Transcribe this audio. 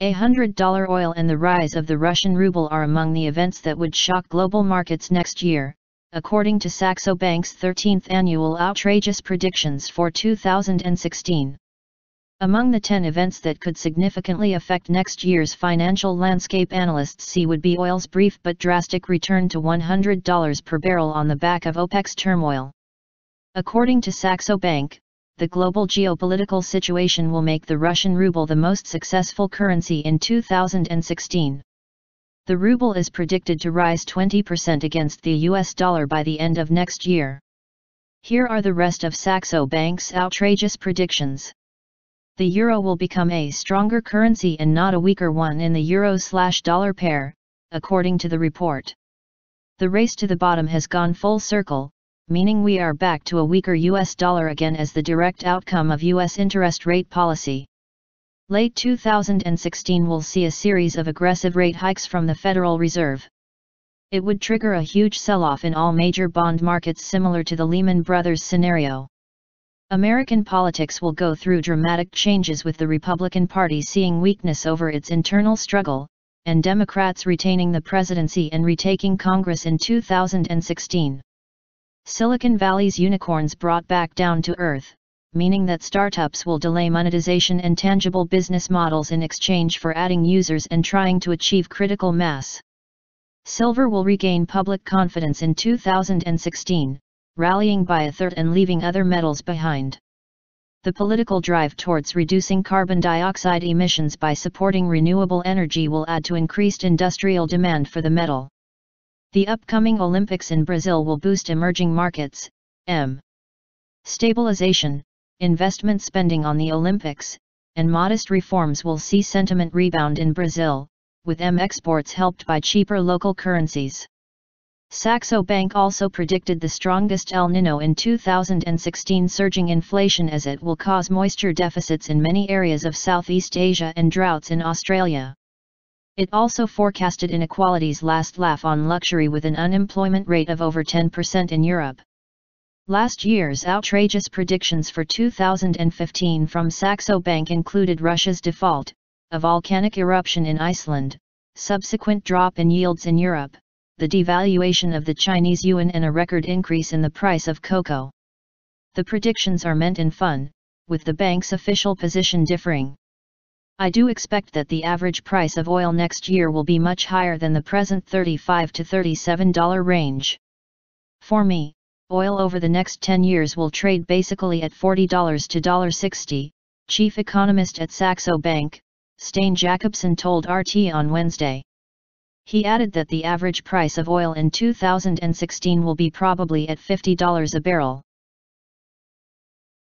$100 oil and the rise of the Russian ruble are among the events that would shock global markets next year, according to Saxo Bank's 13th annual outrageous predictions for 2016. Among the 10 events that could significantly affect next year's financial landscape, analysts see would be oil's brief but drastic return to $100 per barrel on the back of OPEC's turmoil. According to Saxo Bank, the global geopolitical situation will make the Russian ruble the most successful currency in 2016. The ruble is predicted to rise 20% against the US dollar by the end of next year. Here are the rest of Saxo Bank's outrageous predictions. The euro will become a stronger currency and not a weaker one in the euro/dollar pair, according to the report. The race to the bottom has gone full circle, meaning we are back to a weaker US dollar again as the direct outcome of US interest rate policy. Late 2016 will see a series of aggressive rate hikes from the Federal Reserve. It would trigger a huge sell-off in all major bond markets similar to the Lehman Brothers scenario. American politics will go through dramatic changes, with the Republican Party seeing weakness over its internal struggle, and Democrats retaining the presidency and retaking Congress in 2016. Silicon Valley's unicorns brought back down to earth, meaning that startups will delay monetization and tangible business models in exchange for adding users and trying to achieve critical mass. Silver will regain public confidence in 2016, rallying by a third and leaving other metals behind. The political drive towards reducing carbon dioxide emissions by supporting renewable energy will add to increased industrial demand for the metal. The upcoming Olympics in Brazil will boost emerging markets, stabilization, investment spending on the Olympics, and modest reforms will see sentiment rebound in Brazil, with exports helped by cheaper local currencies. Saxo Bank also predicted the strongest El Niño in 2016, surging inflation as it will cause moisture deficits in many areas of Southeast Asia and droughts in Australia. It also forecasted inequalities last laugh on luxury, with an unemployment rate of over 10% in Europe. Last year's outrageous predictions for 2015 from Saxo Bank included Russia's default, a volcanic eruption in Iceland, subsequent drop in yields in Europe, the devaluation of the Chinese yuan, and a record increase in the price of cocoa. The predictions are meant in fun, with the bank's official position differing. I do expect that the average price of oil next year will be much higher than the present $35 to $37 range. For me, oil over the next 10 years will trade basically at $40 to $60, chief economist at Saxo Bank, Stein Jacobsen told RT on Wednesday. He added that the average price of oil in 2016 will be probably at $50 a barrel.